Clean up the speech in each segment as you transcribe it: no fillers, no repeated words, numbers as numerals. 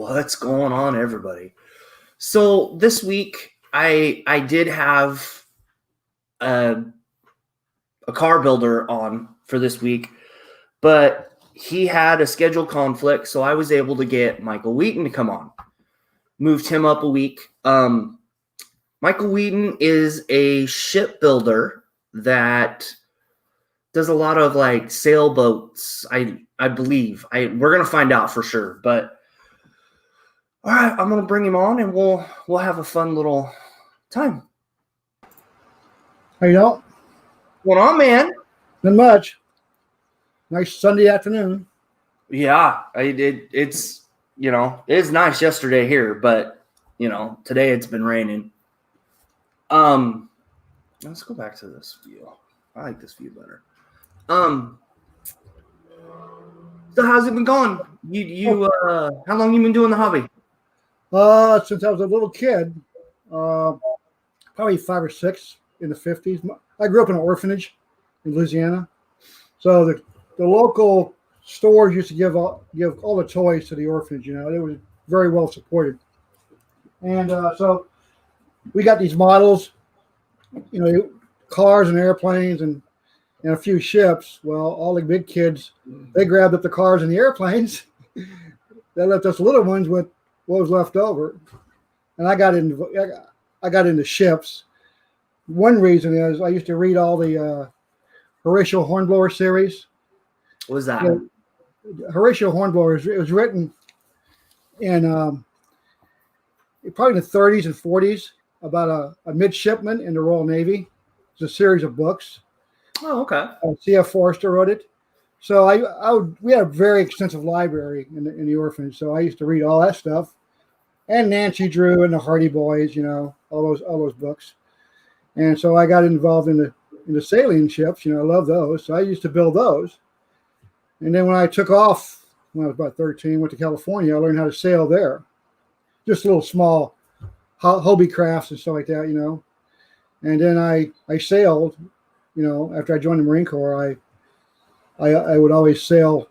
What's going on, everybody? So this week, I did have a car builder on for this week, but he had a schedule conflict, so I was able to get Micheal Wheaton to come on. Moved him up a week. Micheal Wheaton is a shipbuilder that does a lot of like sailboats. I believe. We're gonna find out for sure, but. All right, I'm gonna bring him on, and we'll have a fun little time. How you doing? What's going on, man? Not much. Nice Sunday afternoon. Yeah, it's it was nice yesterday here, but today it's been raining. Let's go back to this view. I like this view better. So how's it been going? How long you been doing the hobby? Since I was a little kid, probably 5 or 6 in the 50s. I grew up in an orphanage in Louisiana. So the local stores used to give all the toys to the orphanage. It was very well supported. And so we got these models, cars and airplanes and a few ships. Well, all the big kids, they grabbed up the cars and the airplanes. They left us little ones with what was left over. And I got into ships. One reason is I used to read all the Horatio Hornblower series. What was that? Horatio Hornblower, it was written in probably in the 30s and 40s about a midshipman in the Royal Navy. It's a series of books. Oh, okay. C.F. Forster wrote it. So we had a very extensive library in the orphanage. So I used to read all that stuff, and Nancy Drew and the Hardy Boys, all those books. And so I got involved in the sailing ships. I love those. So I used to build those. And then when I took off when I was about 13, went to California, I learned how to sail there. Just little small hobby crafts and stuff like that, And then I sailed, after I joined the Marine Corps, I would always sail,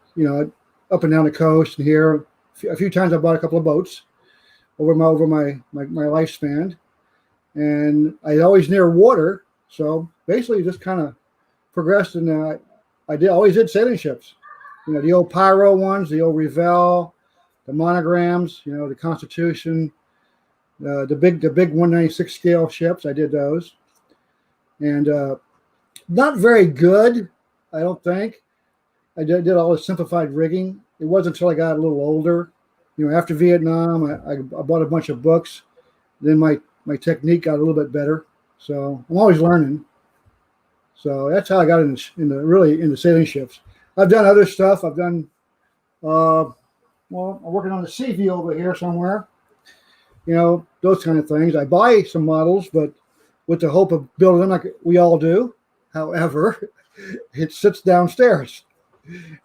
up and down the coast and here. A few times I bought a couple of boats over my lifespan, and I always near water. So basically, just kind of progressed, and I always did sailing ships. The old Pyro ones, the old Revell, the monograms, the Constitution, the big 196 scale ships. I did those, and not very good, I don't think. I did all the simplified rigging. It wasn't until I got a little older, after Vietnam, I bought a bunch of books. Then my technique got a little bit better. So I'm always learning. So that's how I got into sailing ships. I've done other stuff. I've done, I'm working on the Sea over here somewhere. Those kind of things. I buy some models, but with the hope of building them like we all do. However, it sits downstairs.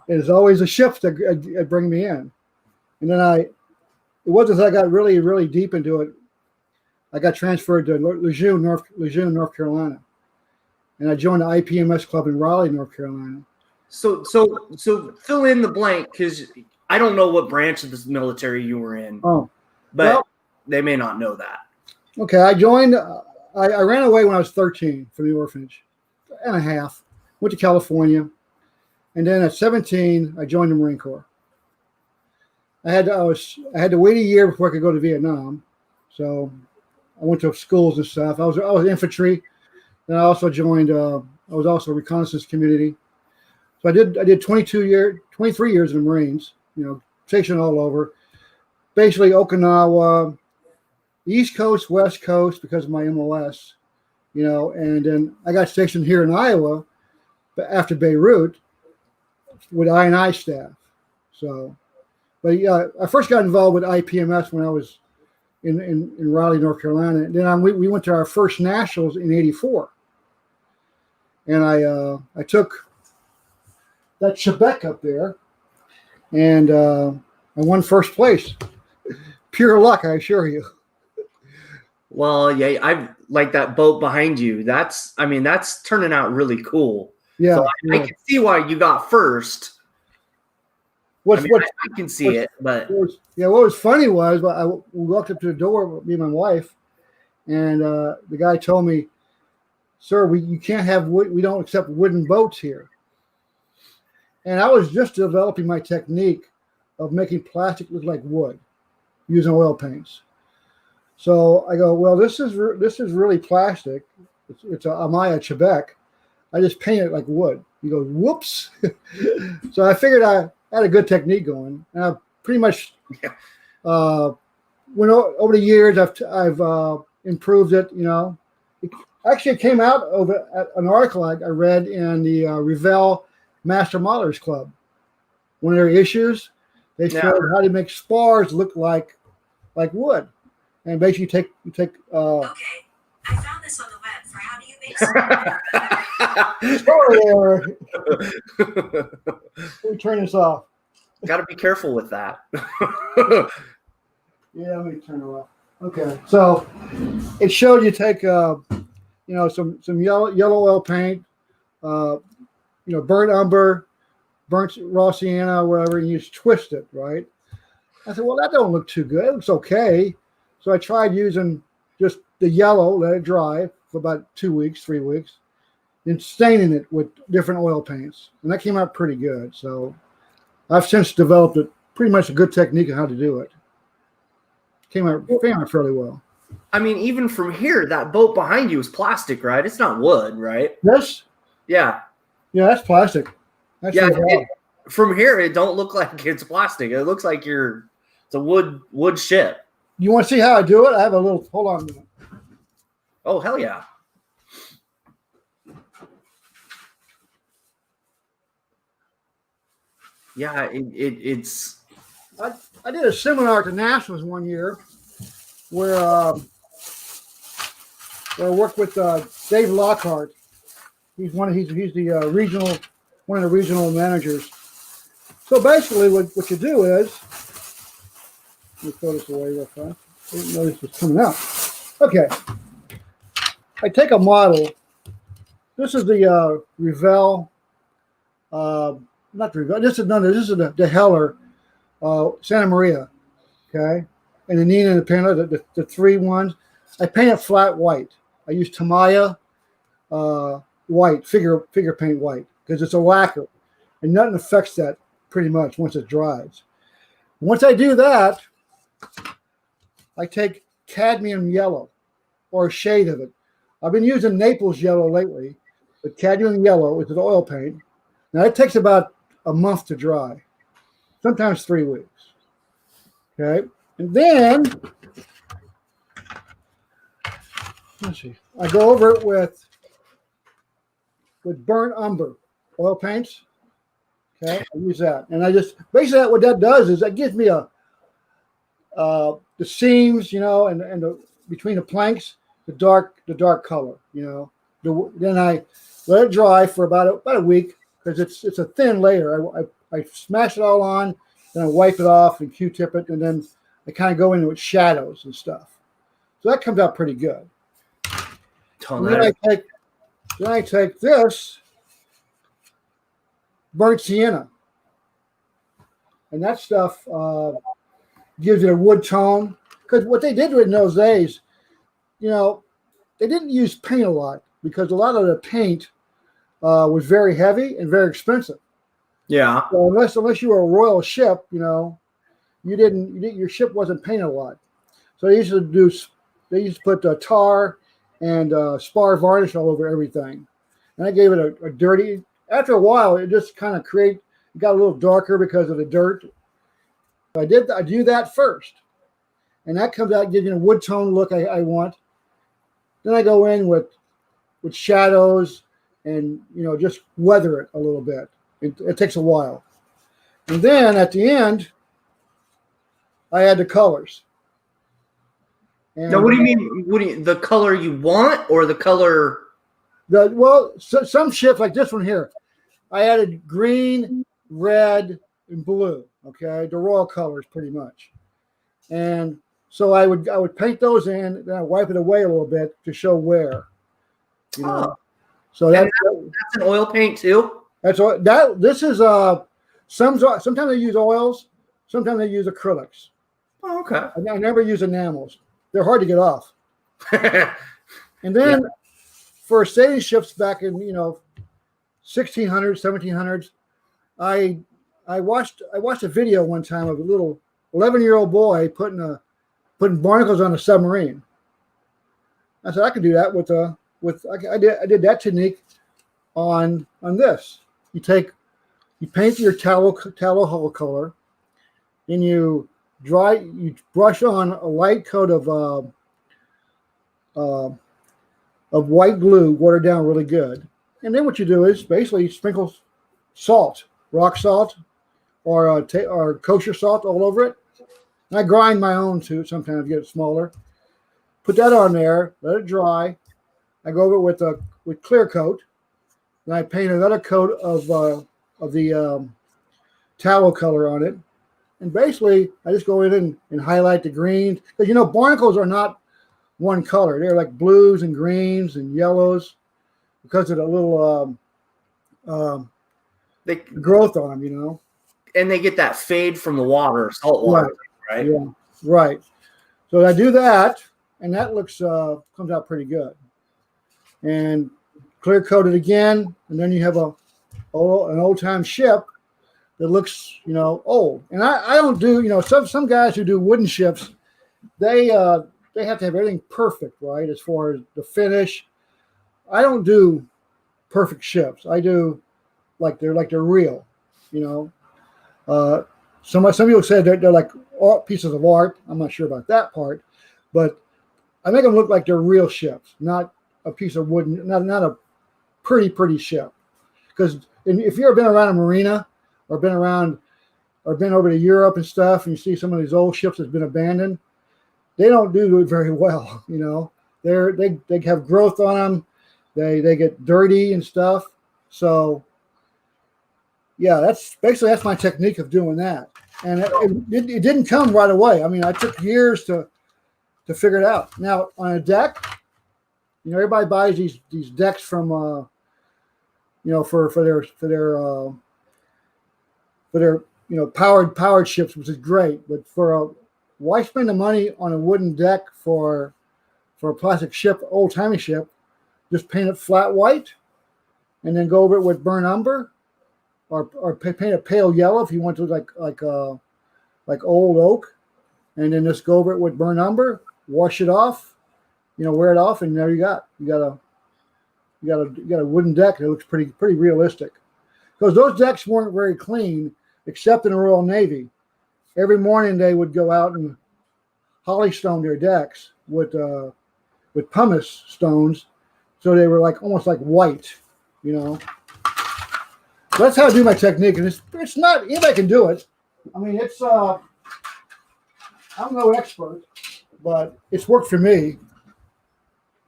It's always the ships that bring me in. And then it wasn't until I got really, really deep into it, I got transferred to Lejeune, North Carolina. And I joined the IPMS club in Raleigh, North Carolina. So fill in the blank, because I don't know what branch of the military you were in. Oh, but they may not know that. Okay, I joined. I ran away when I was 13 from the orphanage and a half. Went to California, and then at 17, I joined the Marine Corps. I had to wait a year before I could go to Vietnam, so I went to schools and stuff. I was infantry. Then I also joined. I was also a reconnaissance community. So I did 23 years in the Marines. Stationed all over, basically Okinawa, East Coast, West Coast because of my MLS. And then I got stationed here in Iowa, after Beirut, with I&I staff. So, but yeah, I first got involved with IPMS when I was in Raleigh, North Carolina. And then we went to our first nationals in '84, and I took that Chebec up there, and I won first place. Pure luck, I assure you. Well, yeah, I like that boat behind you. That's turning out really cool. Yeah, so I can see why you got first. What's I mean, what I can see it, but what was funny was we walked up to the door, me and my wife, and the guy told me, "Sir, you can't have wood. We don't accept wooden boats here." And I was just developing my technique of making plastic look like wood using oil paints. So I go, well, this is really plastic. It's a Amaya Quebec. I just paint it like wood. He goes, whoops. So I figured I had a good technique going, and I pretty much went over the years. I've improved it. Actually, it came out of an article I read in the Revell Master Modelers Club. One of their issues, they showed how to make spars look like wood, and basically you take. Okay, I found this on the web for how do you make Sorry, let me turn this off. Got to be careful with that. Yeah, let me turn it off. Okay, so it showed you take some yellow oil paint, burnt umber, burnt raw sienna, or whatever, and you just twist it, right? I said, well, that don't look too good. It looks okay. So I tried using just the yellow, let it dry for about 2 weeks, 3 weeks, and staining it with different oil paints. And that came out pretty good. So I've since developed pretty much a good technique on how to do it. Came out fairly well. I mean, even from here, that boat behind you is plastic, right? It's not wood, right? Yes. Yeah. Yeah, that's plastic. That's from here, it don't look like it's plastic. It looks like it's a wood ship. You want to see how I do it? I have a little. Hold on a minute. Oh, hell yeah. Yeah, it's. I did a seminar at the Nationals one year where I worked with Dave Lockhart. He's the regional one of the regional managers. So basically, what you do is, let me throw this away real fast. I didn't know this was coming out. Okay, I take a model. This is the Revell, not the Revell. This is the Heller, Santa Maria. Okay, and the Nina and the Pinta, the three ones. I paint it flat white. I use Tamiya white, figure paint white, because it's a lacquer, and nothing affects that pretty much once it dries. Once I do that, I take cadmium yellow, or a shade of it. I've been using Naples yellow lately, but cadmium yellow is an oil paint. Now it takes about a month to dry, sometimes 3 weeks. Okay, and then let's see, I go over it with burnt umber oil paints. Okay, I use that, and I just basically what that does is that gives me the seams, and between the planks, the dark color, Then I let it dry for about a week because it's a thin layer. I smash it all on, then I wipe it off and Q-tip it, and then I kind of go into with shadows and stuff. So that comes out pretty good. Then I take this burnt sienna, and that stuff gives it a wood tone. Because what they did in those days, they didn't use paint a lot because a lot of the paint was very heavy and very expensive. Yeah. So unless you were a royal ship, your ship wasn't painted a lot. So they used to put tar and spar varnish all over everything, and I gave it a dirty. After a while, it just kind of got a little darker because of the dirt. I do that first, and that comes out giving a wood tone look I want. Then I go in with shadows and just weather it a little bit. It takes a while, and then at the end, I add the colors. And, now, what do you mean? The color you want, or the color? Some ships like this one here, I added green, red, and blue. Okay, the royal colors pretty much, and so I would paint those in, then I wipe it away a little bit to show wear. So that's an oil paint too. That's all. This is Sometimes they use oils, sometimes they use acrylics. Oh, okay. I never use enamels. They're hard to get off. And then for sailing ships back in 1600s, 1700s, I watched a video one time of a little 11-year-old boy putting barnacles on a submarine. I said I could do that I did that technique on this. You paint your tallow hull color, and you brush on a light coat of white glue, watered down really good. And then what you do is basically sprinkle salt, rock salt, or kosher salt all over it. And I grind my own too sometimes to get it smaller. Put that on there, let it dry. I go over it with clear coat. Then I paint another coat of the tallow color on it. And basically, I just go in and highlight the greens. Because, barnacles are not one color. They're like blues and greens and yellows because of the little growth on them, And they get that fade from the water, salt water, right? Yeah, right. So I do that, and that comes out pretty good. And clear coat it again, and then you have an old-time ship that looks, old. And I don't do, some guys who do wooden ships, they have to have everything perfect, right? As far as the finish. I don't do perfect ships. I do like they're real, Some people say they're like pieces of art. I'm not sure about that part, but I make them look like they're real ships, not a piece of wooden, not a pretty ship. Because if you've ever been around a marina or been over to Europe and stuff, and you see some of these old ships that's been abandoned, they don't do it very well. They have growth on them. They get dirty and stuff. So yeah, that's my technique of doing that. And it didn't come right away. I mean, I took years to figure it out. Now on a deck, everybody buys these decks from for their powered ships, which is great. But why spend the money on a wooden deck for a plastic ship, old timey ship? Just paint it flat white, and then go over it with burnt umber, or paint it pale yellow if you want to look like old oak, and then just go over it with burnt umber, wash it off, wear it off, and there you got a wooden deck that looks pretty realistic. Because those decks weren't very clean, except in the Royal Navy. Every morning they would go out and holystone their decks with pumice stones, so they were almost like white, So that's how I do my technique, and it's not anybody can do it. I mean, I'm no expert, but it's worked for me.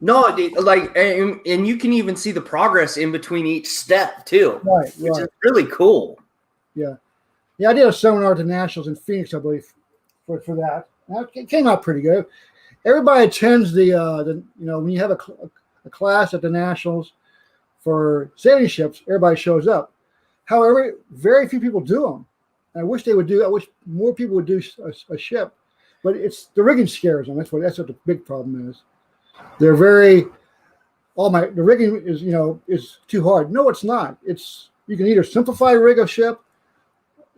No, and you can even see the progress in between each step too, right? Which is really cool. Yeah. I did a seminar at the Nationals in Phoenix, I believe, for that. Now, it came out pretty good. Everybody attends the when you have a class at the Nationals for sailing ships, everybody shows up. However, very few people do them. I wish more people would do a ship, but the rigging scares them. That's what the big problem is. They're the rigging is too hard. No, it's not. You can either simplify rig a ship,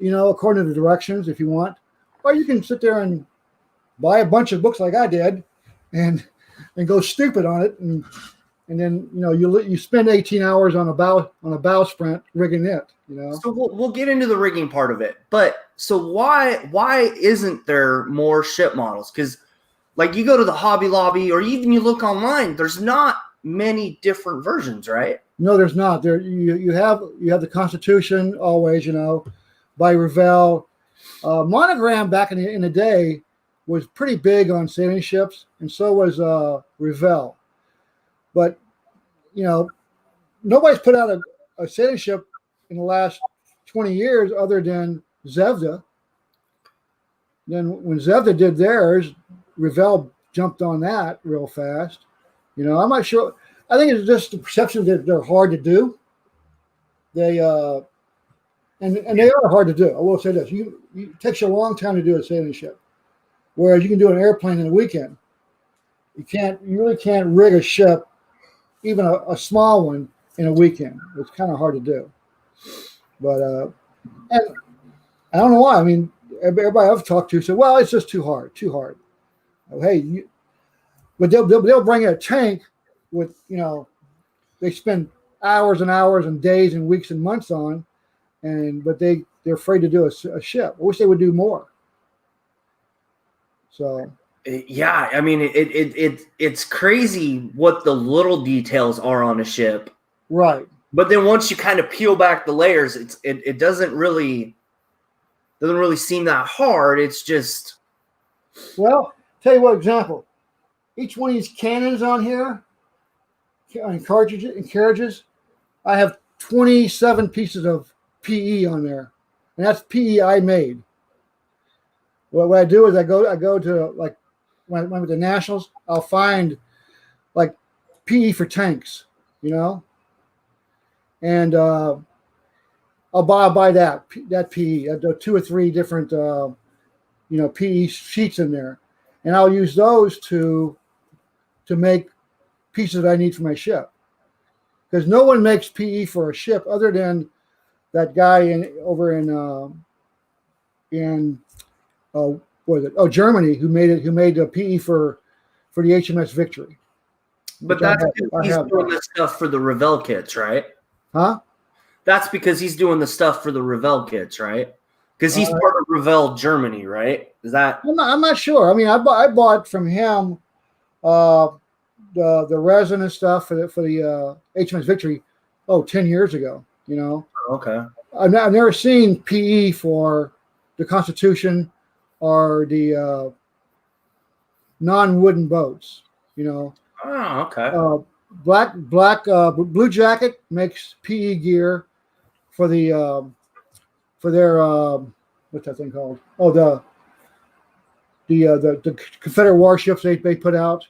according to the directions if you want, or you can sit there and buy a bunch of books like I did and go stupid on it. And then, you spend 18 hours on a bowsprit rigging it, So we'll get into the rigging part of it. But so why isn't there more ship models? Because you go to the Hobby Lobby or even you look online, there's not many different versions, right? No, there's not. There you have the Constitution always, by Revell. Monogram back in the day was pretty big on sailing ships, and so was Revell. But nobody's put out a sailing ship in the last 20 years other than Zvezda. Then when Zvezda did theirs, Revell jumped on that real fast. I'm not sure. I think it's just the perception that they're hard to do. And and they are hard to do. I will say this: it takes you a long time to do a sailing ship, whereas you can do an airplane in a weekend. You really can't rig a ship, even a small one, in a weekend. It's kind of hard to do. But and I don't know why. I mean, everybody I've talked to said, "Well, it's just too hard, too hard." Oh, hey, but they'll bring a tank with they spend hours and hours and days and weeks and months on, but they're afraid to do a ship. I wish they would do more. So yeah, I mean it's crazy what the little details are on a ship, right? But then once you kind of peel back the layers, it doesn't really seem that hard. It's just, well, tell you what example. Each one of these cannons on here, and carriages, I have 27 pieces of PE on there, and that's PE I made. Well, what I do is I go to, like, when I went with the Nationals, I'll find like PE for tanks, and I'll buy that PE. I do 2 or 3 different PE sheets in there, and I'll use those to make pieces that I need for my ship. Because no one makes PE for a ship other than that guy over in what is it? Oh, Germany, who made the PE for the HMS Victory. but that's because he's doing the stuff for the Revell kits, right? Huh? That's because he's doing the stuff for the Revell kits, right? Because he's part of Revell Germany, right? Is that? I'm not sure. I mean, I bought from him the resin and stuff for the HMS Victory 10 years ago. Okay. I've never seen PE for the Constitution or the non-wooden boats. Oh, okay. Blue Jacket makes PE gear for their what's that thing called? Oh, the Confederate warships they put out,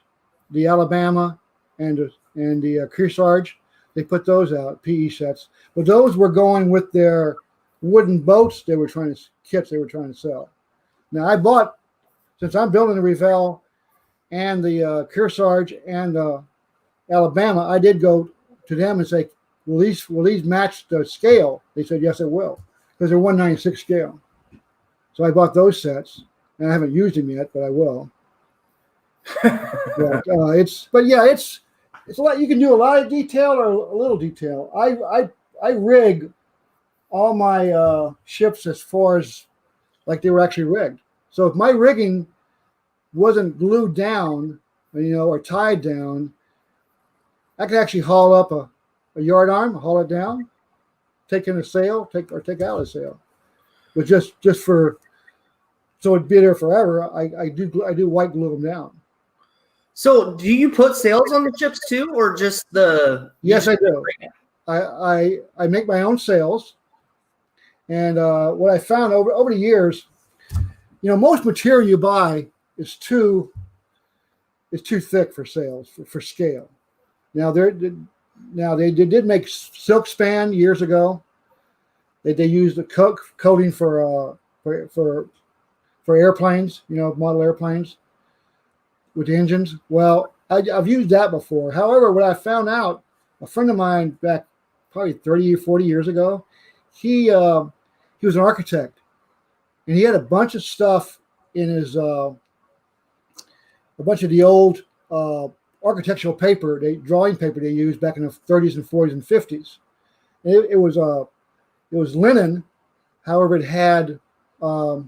the Alabama and the Kearsarge, they put those out, PE sets. But those were going with their wooden boats kits they were trying to sell. Now I bought, since I'm building the Revell and the Kearsarge and Alabama, I did go to them and say, will these match the scale? They said, yes, it will, because they're 1/96 scale. So I bought those sets, and I haven't used them yet, but I will. It's a lot. You can do a lot of detail or a little detail. I rig all my ships as far as like they were actually rigged. So if my rigging wasn't glued down, or tied down, I could actually haul up a yard arm, haul it down, take in a sail, take out a sail. But just for so it'd be there forever, I do white glue them down. So do you put sails on the ships too, or just the? Yes, I do. I make my own sails, and what I found over the years, most material you buy is too thick for sails for scale. Now they did make silk span years ago. They used the coating for airplanes, model airplanes with engines. Well, I've used that before. However, what I found out, a friend of mine back probably 30 or 40 years ago, he was an architect, and he had a bunch of stuff in his a bunch of the old architectural paper, drawing paper they used back in the 30s and 40s and 50s. And it was linen. However, it had a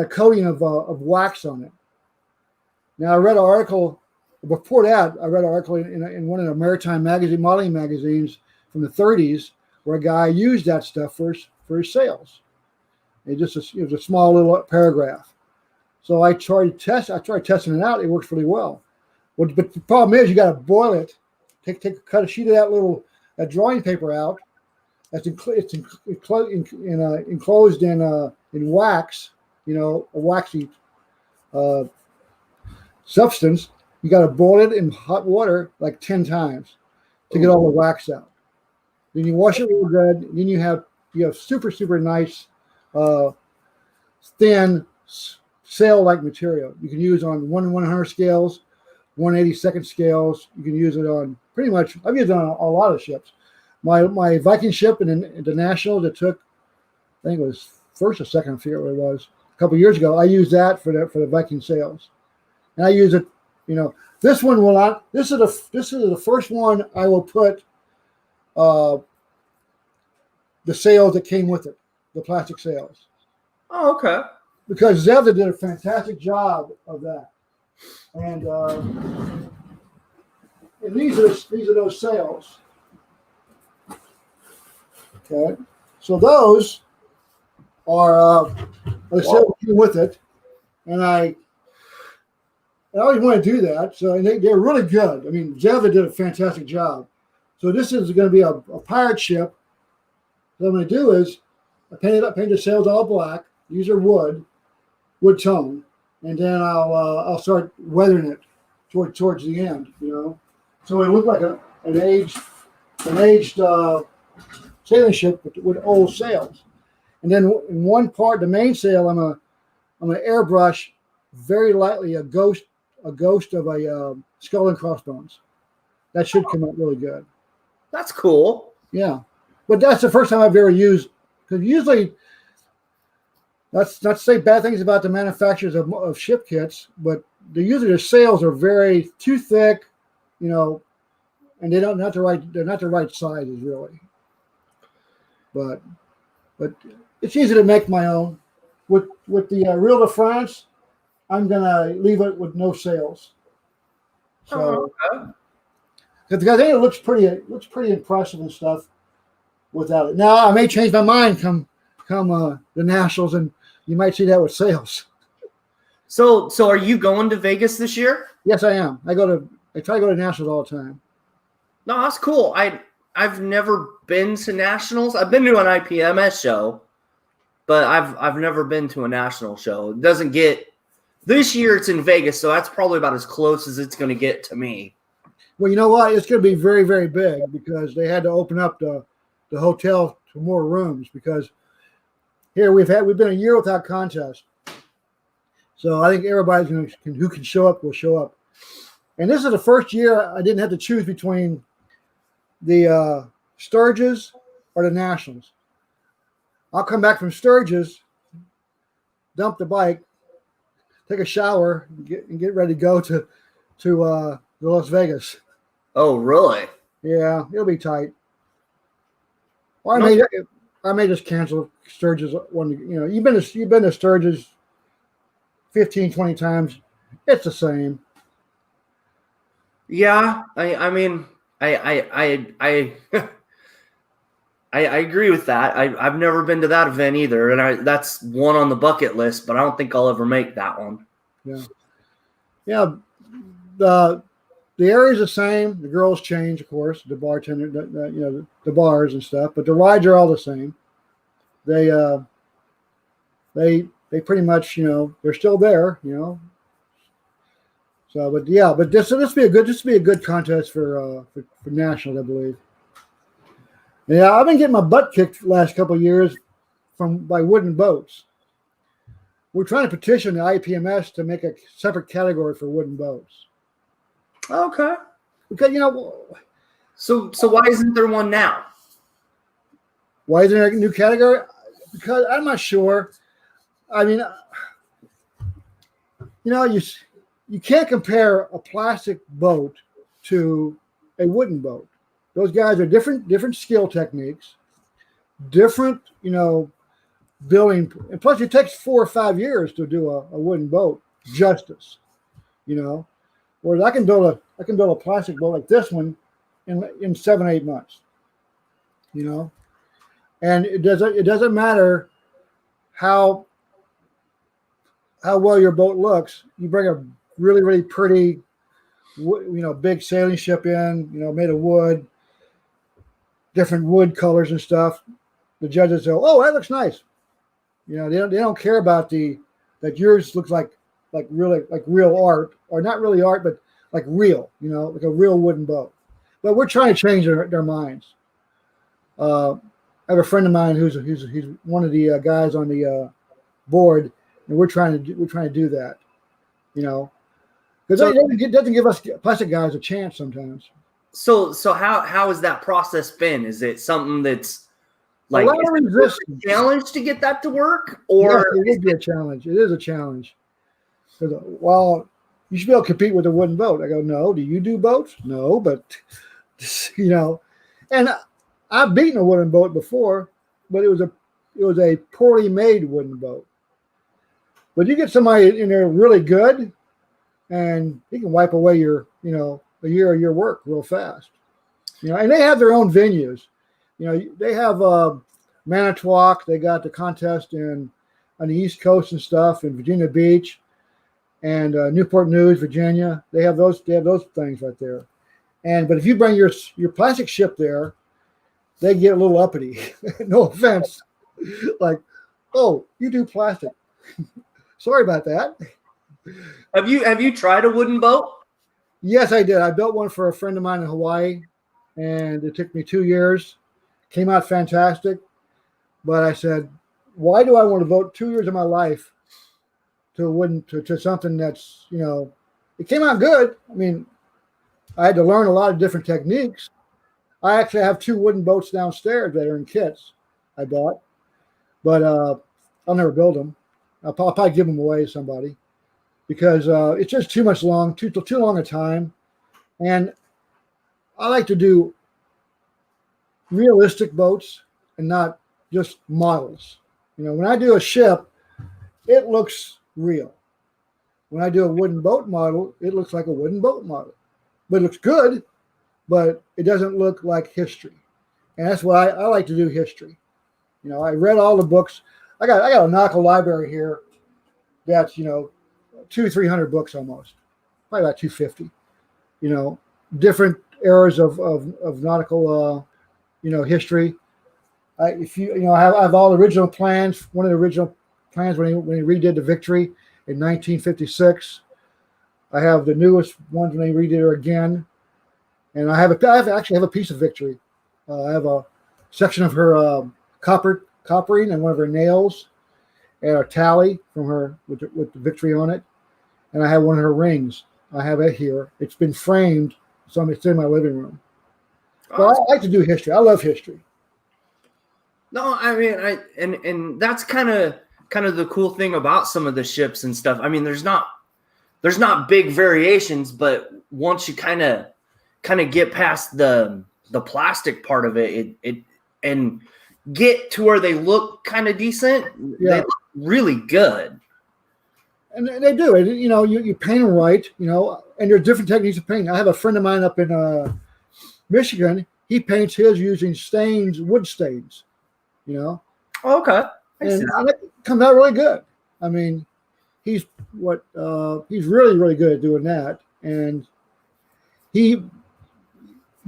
coating of wax on it. Now, I read an article before that. I read an article in one of the maritime modeling magazines from the 30s, where a guy used that stuff for his sails. It was a small little paragraph. So I tried testing it out. It works really well. But the problem is, you got to boil it. Cut a sheet of that drawing paper out. It's enclosed in wax. A waxy substance. You got to boil it in hot water like 10 times to get all the wax out. Then you wash it real good. Then you have super, super nice, thin sail-like material. You can use on 1/100 scales, 1/82nd scales. You can use it on pretty much. I've used it on a lot of ships. My Viking ship in the National that took, I think it was first or second, I forget what it was, a couple of years ago. I used that for the Viking sails, and I use it. This one will not. This is the first one I will put the sails that came with it, the plastic sails. Oh, okay. Because Zelda did a fantastic job of that, and these are those sails. Okay, so those are the sails that came with it, and I always want to do that. So they're really good. I mean, Zelda did a fantastic job. So this is going to be a pirate ship. What I'm going to do is I paint the sails all black. These are wood tone, and then I'll start weathering it towards the end. So it look like an aged sailing ship with old sails. And then in one part, the mainsail, I'm gonna airbrush very lightly a ghost of a skull and crossbones. That should come out really good. That's cool. Yeah, but that's the first time I've ever used, because usually, that's not to say bad things about the manufacturers of ship kits, but usually their sails are very too thick, and they're not the right sizes really. But it's easy to make my own. With the Real de France, I'm gonna leave it with no sails. So, because I think it looks pretty impressive and stuff without it. Now I may change my mind come the Nationals, and you might see that with sails. So are you going to Vegas this year? Yes, I am. I try to go to Nationals all the time. No, that's cool. I've never been to Nationals. I've been to an IPMS show, but I've never been to a national show. It doesn't get this year. It's in Vegas, so that's probably about as close as it's going to get to me. Well, you know what? It's going to be very, very big because they had to open up the hotel to more rooms, because here we've been a year without contest. So I think everybody who can show up will show up. And this is the first year I didn't have to choose between the Sturgis or the Nationals. I'll come back from Sturgis, dump the bike, take a shower, and get ready to go to Las Vegas. Oh, really? Yeah, it'll be tight. Or I may just cancel Sturgis one. You've been to Sturgis 15, 20 times. It's the same. Yeah, I mean, I agree with that. I've never been to that event either, and that's one on the bucket list, but I don't think I'll ever make that one. Yeah. The area's the same. The girls change, of course. The bartender, the bars and stuff, but the rides are all the same. They pretty much, they're still there, So, but this will be a good contest for nationals, I believe. Yeah, I've been getting my butt kicked the last couple of years by wooden boats. We're trying to petition the IPMS to make a separate category for wooden boats. Okay. Because So why isn't there one now? Why isn't there a new category? Because I'm not sure. I mean, you can't compare a plastic boat to a wooden boat. Those guys are different skill techniques, different, building. And plus, it takes 4 or 5 years to do a wooden boat justice, Whereas I can build a plastic boat like this one in 7, 8 months, And it doesn't matter how well your boat looks. You bring a really, really pretty, big sailing ship in, made of wood, different wood colors and stuff. The judges say, "Oh, that looks nice." They don't care about that yours looks like real art, or not really art, but like real, like a real wooden boat. But we're trying to change their minds. I have a friend of mine who's one of the guys on the board, and we're trying to do that, you know, because So it doesn't give us plastic guys a chance sometimes. so how has that process been? Is it something that's A like lot is of it a resistance. challenge to get that to work, Yes, or it would be a challenge. It is a challenge. Because while you should be able to compete with a wooden boat, I go, no. Do you do boats? No, but you know, and I've beaten a wooden boat before, but it was a poorly made wooden boat. But you get somebody in there really good, and he can wipe away a year of your work real fast. You know, and they have their own venues. You know, they have Manitowoc. They got the contest on the East Coast and stuff in Virginia Beach and Newport News, Virginia. They have those things right there. But if you bring your plastic ship there, they get a little uppity. No offense. Like, oh, you do plastic. Sorry about that. have you tried a wooden boat? Yes, I did. I built one for a friend of mine in Hawaii, and it took me 2 years. Came out fantastic. But I said, why do I want to devote 2 years of my life to something that's, it came out good. I mean, I had to learn a lot of different techniques. I actually have 2 wooden boats downstairs that are in kits I bought, but I'll never build them. I'll probably give them away to somebody because it's just too long a time. And I like to do realistic boats and not just models. When I do a ship, it looks real. When I do a wooden boat model, it looks like a wooden boat model. But it looks good, but it doesn't look like history. And that's what I like to do, history. I read all the books. I got a nautical library here that's, 200-300 books almost. Probably about 250. Different eras of nautical history. I have all the original plans. One of the original plans when he redid the Victory in 1956. I have the newest ones when they redid her again, and I actually have a piece of Victory. I have a section of her coppering and one of her nails, and a tally from her with the Victory on it, and I have one of her rings. I have it here. It's been framed, so it's in my living room. But I like to do history. I love history. No, I mean, and that's kind of the cool thing about some of the ships and stuff. I mean, there's not big variations, but once you kind of get past the plastic part of it and get to where they look kind of decent, they look really good. And they do. And, you paint them right, and there's different techniques of painting. I have a friend of mine up in Michigan. He paints his using wood stains, Okay. And it comes out really good. I mean, he's really, really good at doing that. And the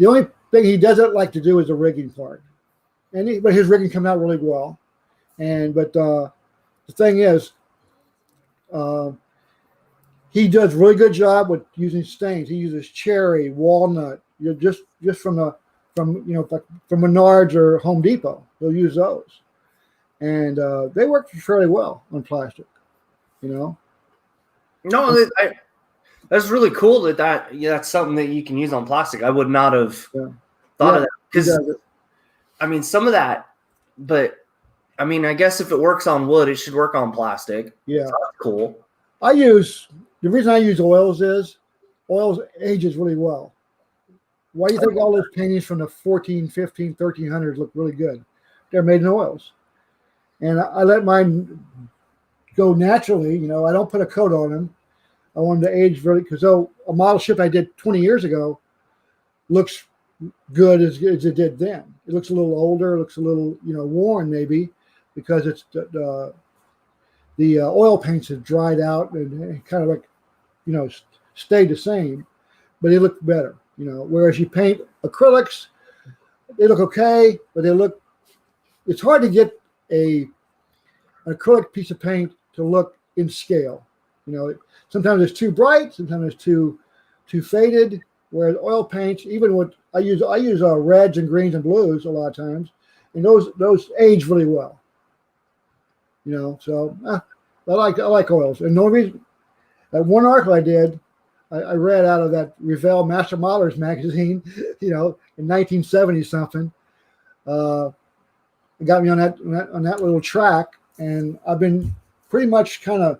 only thing he doesn't like to do is the rigging part. But his rigging comes out really well. But the thing is, he does really good job with using stains. He uses cherry, walnut, just from Menards or Home Depot. They'll use those, and they work fairly well on plastic. No, that's really cool that's something that you can use on plastic. I would not have thought of that because I mean some of that, but I mean I guess if it works on wood, it should work on plastic. Yeah, so that's cool. The reason I use oils ages really well. Why do you think all those paintings from the 14, 15, 1300s look really good? They're made in oils. And I let mine go naturally. I don't put a coat on them. I want them to age really, because a model ship I did 20 years ago looks good as it did then. It looks a little older, it looks a little, worn maybe, because it's the oil paints have dried out and kind of like, stayed the same, but they look better. Whereas you paint acrylics, they look okay, but it's hard to get an acrylic piece of paint to look in scale. Sometimes it's too bright, sometimes it's too faded, whereas oil paints, even what I use reds and greens and blues a lot of times, and those age really well. So I like oils. And no reason that one article I did, I read out of that Revell Master Modelers magazine, in 1970 something. It got me on that little track, and I've been pretty much kind of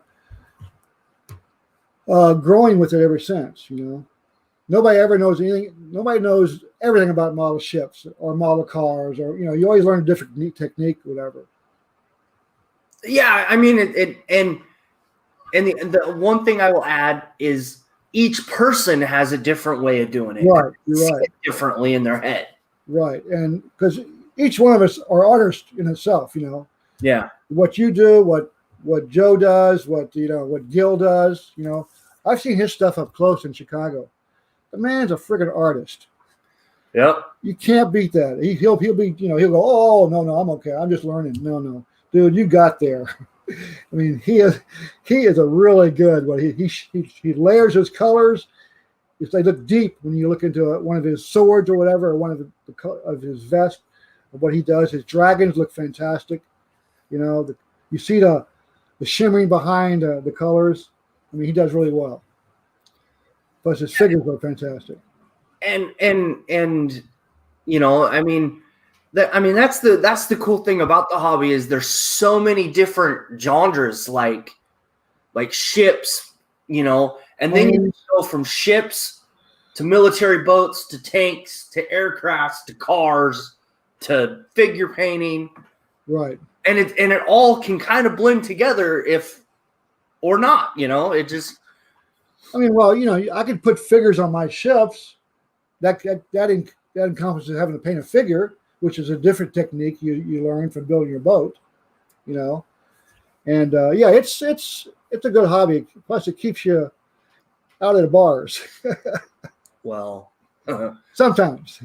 growing with it ever since. Nobody ever knows anything. Nobody knows everything about model ships or model cars, or you always learn a different technique, whatever. Yeah, I mean and the one thing I will add is each person has a different way of doing it. Right, you're right. Differently in their head. Right, and because each one of us are artists in itself, Yeah. What you do, what Joe does, what Gil does, I've seen his stuff up close in Chicago. The man's a friggin' artist. Yep. You can't beat that. He'll be, he'll go, oh no, I'm okay. I'm just learning. No, dude, you got there. I mean, he is a really good one. He layers his colors. If they look deep when you look into one of his swords or whatever, or one of his vest, or what he does. His dragons look fantastic. You see the shimmering behind the colors. I mean, he does really well. Plus, his figures look fantastic. And I mean, that's the cool thing about the hobby is there's so many different genres like ships, and then you go from ships to military boats to tanks to aircrafts to cars to figure painting. Right. And it all can kind of blend together if or not, it just. I mean, well, I could put figures on my ships. That encompasses having to paint a figure, which is a different technique you learn from building your boat, And it's a good hobby. Plus, it keeps you out of the bars. Well, sometimes,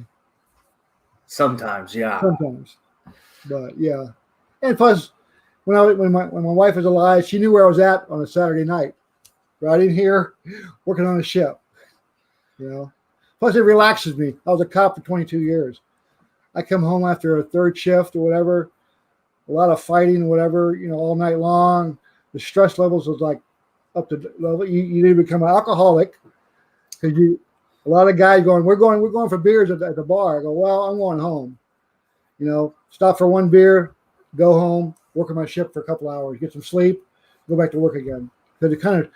yeah. Sometimes, but yeah. And plus, when my wife was alive, she knew where I was at on a Saturday night, right in here, working on a ship. Plus, it relaxes me. I was a cop for 22 years. I come home after a third shift or whatever, a lot of fighting, whatever, all night long. The stress levels was like up to level. You need to become an alcoholic because a lot of guys going, we're going for beers at the bar. I go, well, I'm going home. Stop for one beer, go home, work on my ship for a couple hours, get some sleep, go back to work again. Because it kind of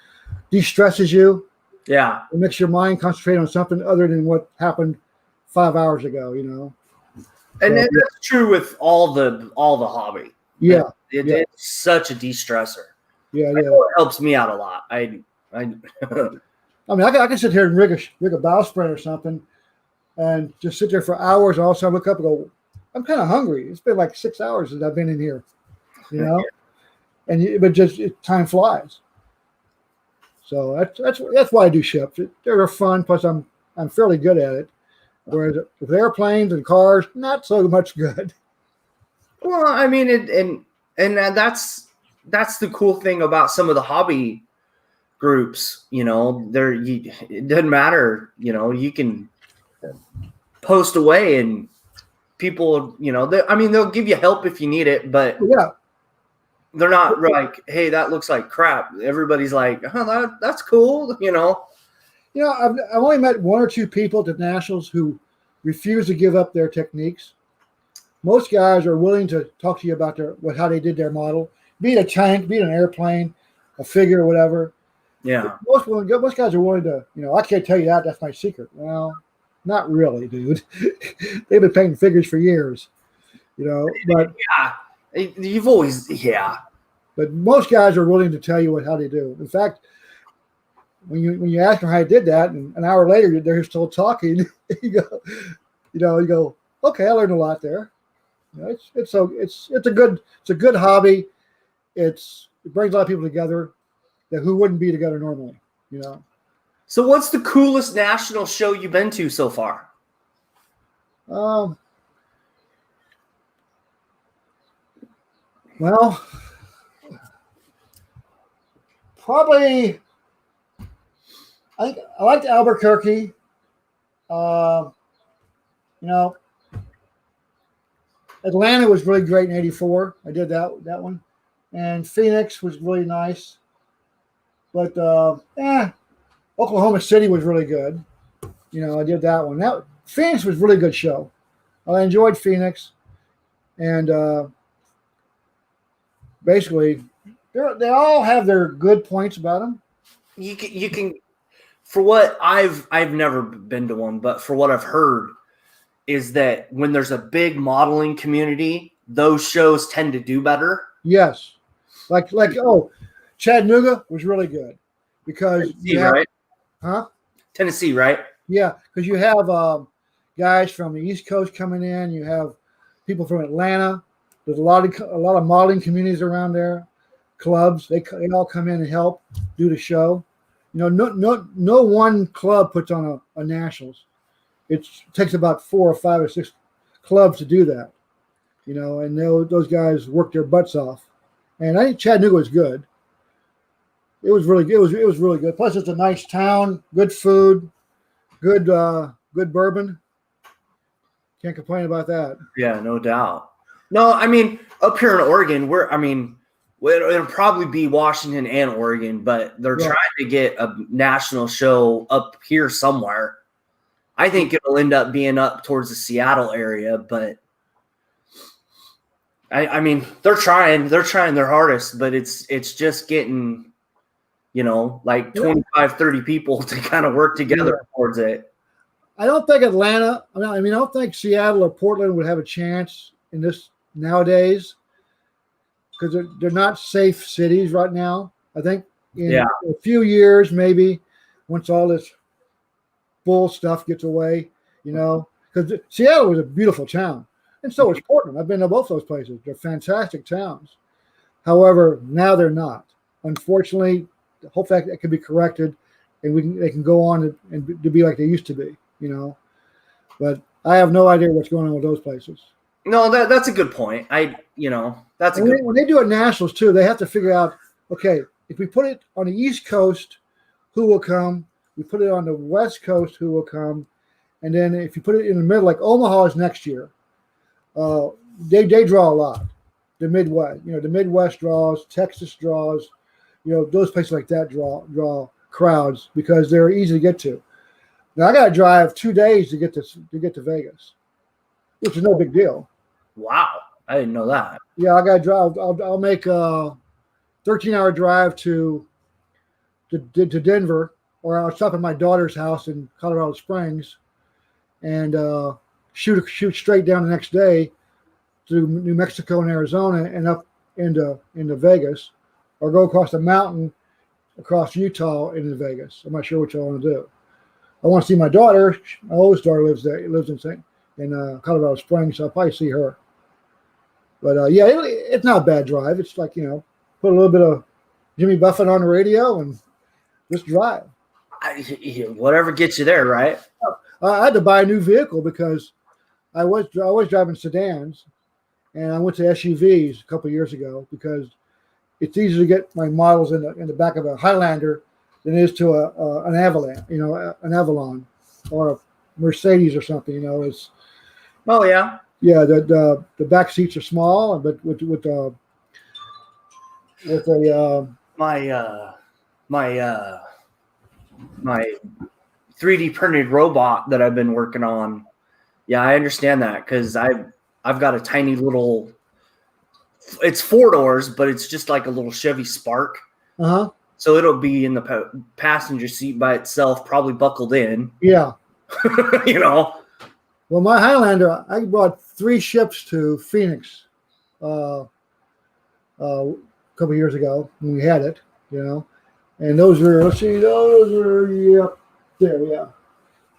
de-stresses you. Yeah. It makes your mind concentrate on something other than what happened 5 hours ago, And that's true with all the hobby. Yeah. It's such a de-stressor. Yeah. It helps me out a lot. I mean, I can sit here and rig a bowsprit or something and just sit there for hours. And all of a sudden I look up and go, I'm kind of hungry. It's been like 6 hours since I've been in here, but just time flies. So that's why I do ships. They're fun. Plus, I'm fairly good at it. Whereas with airplanes and cars, not so much good. Well, I mean, and that's the cool thing about some of the hobby groups. It doesn't matter. You can post away and people. They'll give you help if you need it, but yeah. They're not like, hey, that looks like crap. Everybody's like, oh, that's cool, I've only met one or two people at the Nationals who refuse to give up their techniques. Most guys are willing to talk to you about how they did their model, be it a tank, be it an airplane, a figure, or whatever. Yeah. Most guys are willing to, I can't tell you that. That's my secret. Well, not really, dude. They've been painting figures for years, but yeah. You've always, yeah. But most guys are willing to tell you how they do. In fact, when you ask them how they did that, and an hour later they're still talking, you go, okay, I learned a lot there. It's a good hobby. It brings a lot of people together who wouldn't be together normally. So, what's the coolest national show you've been to so far? Well, probably, I think I liked Albuquerque. Atlanta was really great in '84. I did that one, and Phoenix was really nice. But Oklahoma City was really good. I did that one. That Phoenix was a really good show. I enjoyed Phoenix, and basically, they all have their good points about them. You can, for what I've never been to one, but for what I've heard, is that when there's a big modeling community, those shows tend to do better. Yes, like Chattanooga was really good because Tennessee, right? Huh? Tennessee, right? Yeah, because you have guys from the East Coast coming in. You have people from Atlanta. There's a lot of modeling communities around there, clubs. They all come in and help do the show. No one club puts on a nationals. It takes about 4 or 5 or 6 clubs to do that. And those guys work their butts off. And I think Chattanooga was good. It was really good. It was really good. Plus, it's a nice town, good food, good bourbon. Can't complain about that. Yeah, no doubt. No, I mean, up here in Oregon, it'll probably be Washington and Oregon, but they're trying to get a national show up here somewhere. I think it'll end up being up towards the Seattle area, but I mean, they're trying their hardest, but it's just getting, like 25, 30 people to kind of work together towards it. I don't think Atlanta, I don't think Seattle or Portland would have a chance in this nowadays because they're not safe cities right now. I think in a few years, maybe once all this bull stuff gets away, because Seattle was a beautiful town. And so is Portland. I've been to both those places. They're fantastic towns. However, now they're not. Unfortunately, hopefully that can be corrected and they can go on and to be like they used to be, But I have no idea what's going on with those places. No, that's a good point. That's when they do it nationals too, they have to figure out, okay, if we put it on the East Coast, who will come? We put it on the West Coast, who will come? And then if you put it in the middle, like Omaha is next year, they draw a lot. The Midwest, the Midwest draws, Texas draws, those places like that draw crowds because they're easy to get to. Now I got to drive 2 days to get to Vegas, which is no big deal. Wow, I didn't know that. Yeah, I got to drive. I'll make a 13-hour drive to Denver, or I'll stop at my daughter's house in Colorado Springs, and shoot straight down the next day to New Mexico and Arizona and up into Vegas, or go across the mountain across Utah into Vegas. I'm not sure which I want to do. I want to see my daughter. My oldest daughter lives in Colorado Springs, so I'll probably see her. But it's not a bad drive. It's like, put a little bit of Jimmy Buffett on the radio and just drive. Whatever gets you there, right? I had to buy a new vehicle because I was driving sedans, and I went to SUVs a couple of years ago because it's easier to get my models in the back of a Highlander than it is to an Avalon or a Mercedes or something. It's the back seats are small, but with my 3D printed robot that I've been working on. Yeah, I understand that because I've got a tiny little. It's 4 doors, but it's just like a little Chevy Spark. So it'll be in the passenger seat by itself, probably buckled in. Yeah. Well, my Highlander, I brought 3 ships to Phoenix a couple of years ago when we had it, And those were, that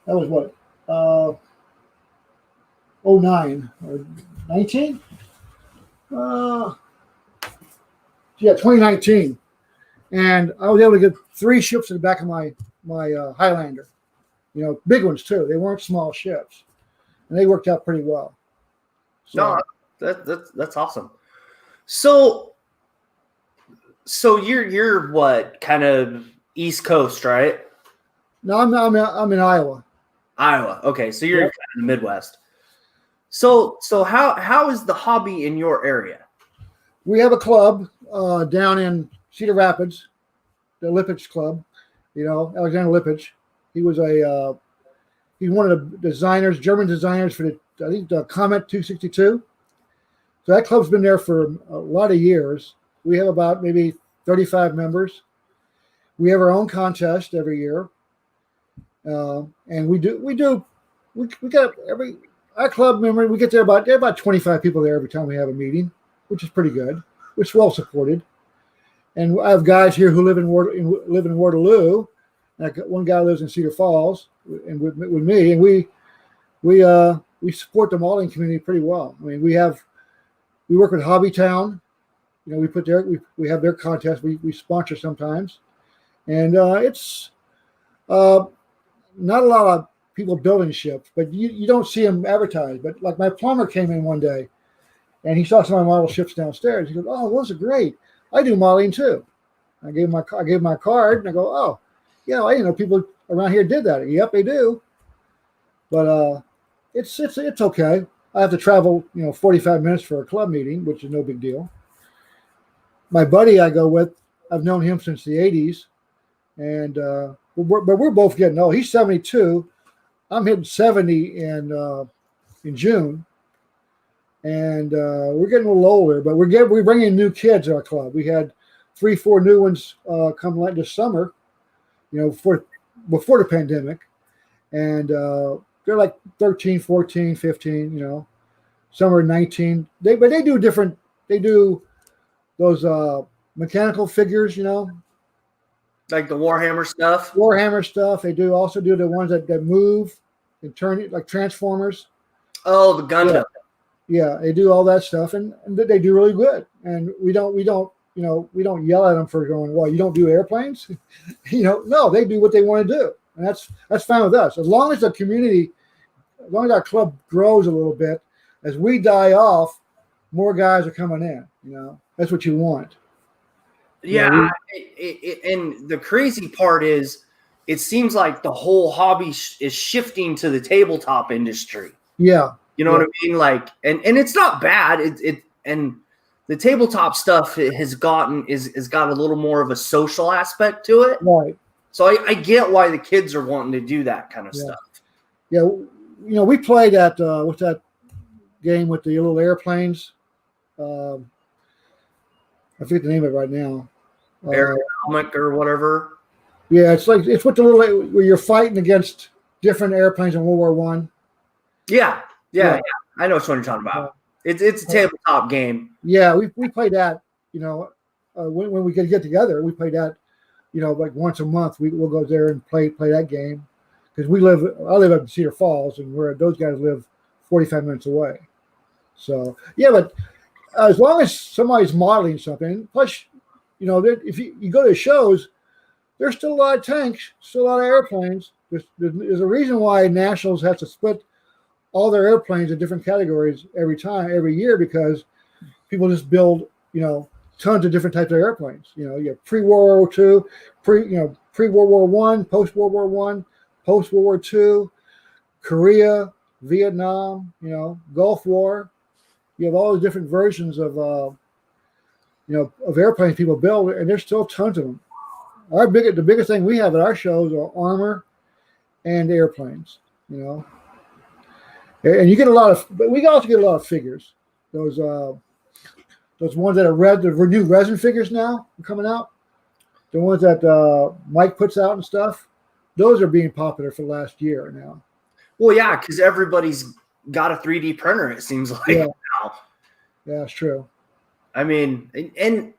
was what, 09 or 19? 2019. And I was able to get 3 ships in the back of my Highlander. Big ones too. They weren't small ships. And they worked out pretty well. So, no, that's awesome. So you're what, kind of East Coast, right? No, I'm in Iowa. Iowa. Okay, so you're kind of the Midwest. So how is the hobby in your area? We have a club down in Cedar Rapids, the Lippich Club. Alexander Lippich. He was he's one of the designers, German designers for the Comet 262. So that club's been there for a lot of years. We have about maybe 35 members. We have our own contest every year, and we got our club member. We get there are about 25 people there every time we have a meeting, which is pretty good. It's well supported. And I have guys here who live in Waterloo. And one guy lives in Cedar Falls, and with me, and we support the modeling community pretty well. I mean, we work with Hobbytown. We have their contest. We sponsor sometimes, and it's not a lot of people building ships, but you don't see them advertised. But like my plumber came in one day, and he saw some of my model ships downstairs. He goes, "Oh, those are great. I do modeling too." I gave him my card, and I go, "Oh, yeah, I didn't know people around here did that." Yep, they do. But it's okay. I have to travel, 45 minutes for a club meeting, which is no big deal. My buddy I go with, I've known him since the 80s, and we're both getting old. He's 72. I'm hitting 70 in June, and we're getting a little older. But we're bringing new kids to our club. We had 3-4 new ones come this summer, before the pandemic, and they're like 13, 14, 15. Some are 19. But they do different. They do those mechanical figures, Like the Warhammer stuff? Warhammer stuff. They also do the ones that move and turn it, like Transformers. Oh, the Gundam. Yeah, they do all that stuff, and they do really good. And we don't yell at them for going, well, you don't do airplanes. No, they do what they want to do, and that's fine with us. As long as the community, as long as our club grows a little bit, as we die off, more guys are coming in. That's what you want. Yeah, and the crazy part is, it seems like the whole hobby is shifting to the tabletop industry. Yeah, you know what I mean. Like, and it's not bad. And the tabletop stuff has got a little more of a social aspect to it. Right. So I get why the kids are wanting to do that kind of stuff. Yeah, we played at what's that game with the little airplanes? I forget the name of it right now. Aerodynamic or whatever. Yeah, it's with the little where you're fighting against different airplanes in World War One. Yeah. I know what you're talking about. It's a tabletop game. Yeah, we play that. When we get together, we play that. Like once a month, we'll go there and play that game, because I live up in Cedar Falls, and where those guys live 45 minutes away. So yeah, but as long as somebody's modeling something, plus, if you go to shows, there's still a lot of tanks, still a lot of airplanes. There's a reason why Nationals has to split all their airplanes in different categories every year, because people just build, tons of different types of airplanes. You have pre-World War II, pre-World War I, post-World War I, post-World War II, Korea, Vietnam, Gulf War. You have all the different versions of airplanes people build, and there's still tons of them. The biggest thing we have at our shows are armor and airplanes, and you get but we also get a lot of figures. Those ones that are the new resin figures now are coming out. The ones that Mike puts out and stuff, those are being popular for the last year now. Well, yeah, because everybody's got a 3D printer, it seems like now. Yeah, it's true. I mean, and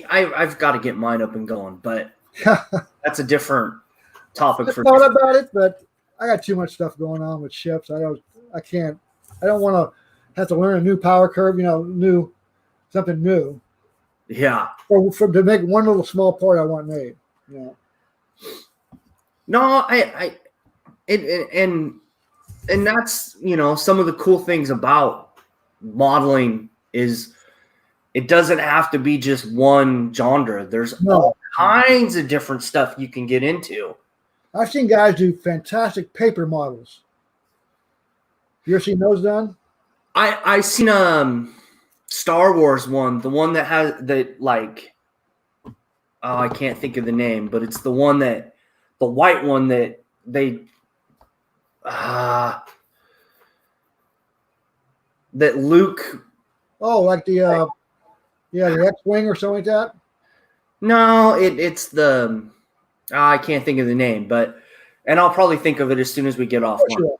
I've got to get mine up and going, but that's a different topic. I thought about it, but I got too much stuff going on with ships. I don't want to have to learn a new power curve, something new. Yeah. Or to make one little small part I want made. No, and that's, some of the cool things about modeling is it doesn't have to be just one genre. There's all kinds of different stuff you can get into. I've seen guys do fantastic paper models. You ever seen those done? I seen Star Wars one, the one that has that like I can't think of the name, but it's the one that the white one that they that Luke. Oh, like the X-wing or something like that. No, it's the I can't think of the name, and I'll probably think of it as soon as we get off. Sure.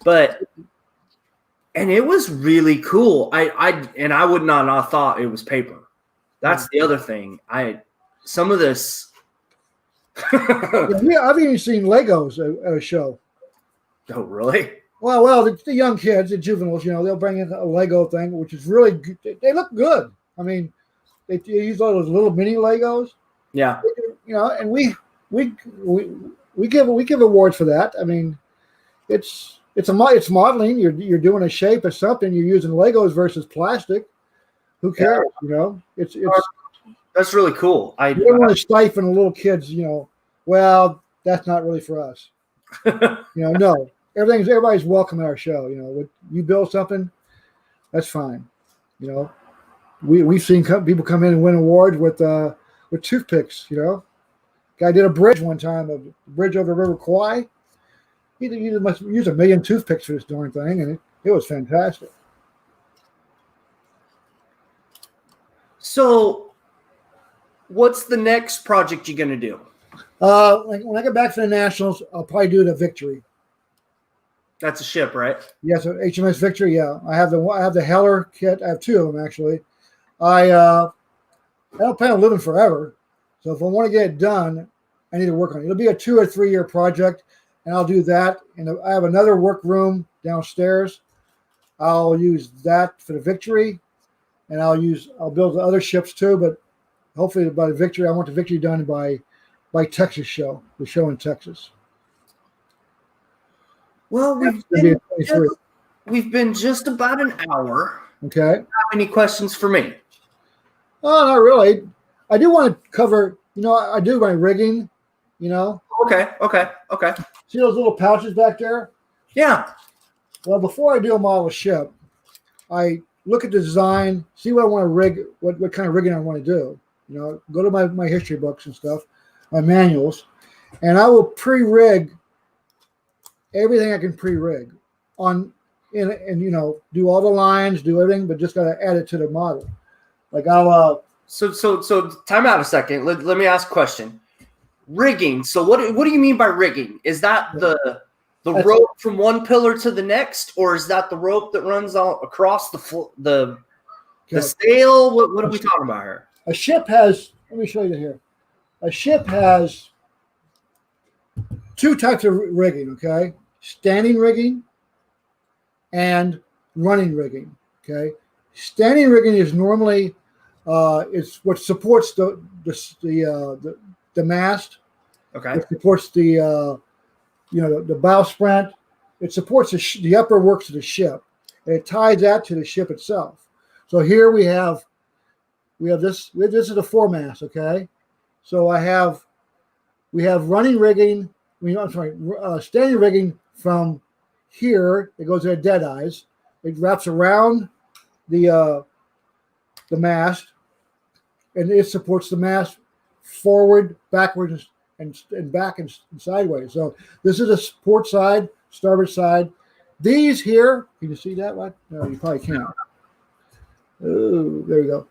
But and it was really cool. I would not have thought it was paper. That's the other thing. Some of this. Yeah, I've even seen Legos at a show. Oh, really? Well, the young kids, the juveniles, they'll bring in a Lego thing, which is really good. They look good. I mean, they use all those little mini Legos. Yeah. And we give awards for that. I mean, it's modeling. You're doing a shape of something. You're using Legos versus plastic. Who cares? Yeah. It's that's really cool. You don't want to stifle a little kids. Well, that's not really for us. No. Everybody's welcome at our show. When you build something, that's fine. We've seen people come in and win awards with toothpicks. Guy did a bridge one time, a bridge over the River Kwai. He must use 1 million toothpicks for this darn thing, and it was fantastic. So, what's the next project you're gonna do? When I get back from the Nationals, I'll probably do the Victory. That's a ship, right? Yes, HMS Victory. Yeah, I have the Heller kit. I have 2 of them actually. I don't plan on living forever, so if I want to get it done, I need to work on it. It'll be a 2 or 3 year project, and I'll do that. And I have another work room downstairs. I'll use that for the Victory, and I'll build the other ships too. But hopefully by the Victory, I want the Victory done by Texas show, the show in Texas. Well, we've been just about an hour. Okay. Do you have any questions for me? Oh, not really. I do want to cover, I do my rigging, Okay. See those little pouches back there? Yeah. Well, before I do a model ship, I look at the design, see what I want to rig, what kind of rigging I want to do. Go to my history books and stuff, my manuals, and I will pre-rig everything I can pre-rig and do all the lines, do everything, but just got to add it to the model. Like I'll So time out a second. Let me ask a question. Rigging. So what do you mean by rigging? Is that the rope from one pillar to the next, or is that the rope that runs all across the sail? What are we talking about here? A ship has. Let me show you here. A ship has 2 types of rigging. Okay, standing rigging and running rigging. Okay, standing rigging is normally it's what supports the mast. Okay. It supports the bowsprit. It supports the upper works of the ship, and it ties that to the ship itself. So here we have this. This is the foremast. Okay, so we have running rigging. Standing rigging from here. It goes to the dead eyes. It wraps around the mast, and it supports the mast forward, backwards, and back and sideways. So this is the port side, starboard side. These here, can you see that one? No, you probably can't. Oh, there we go.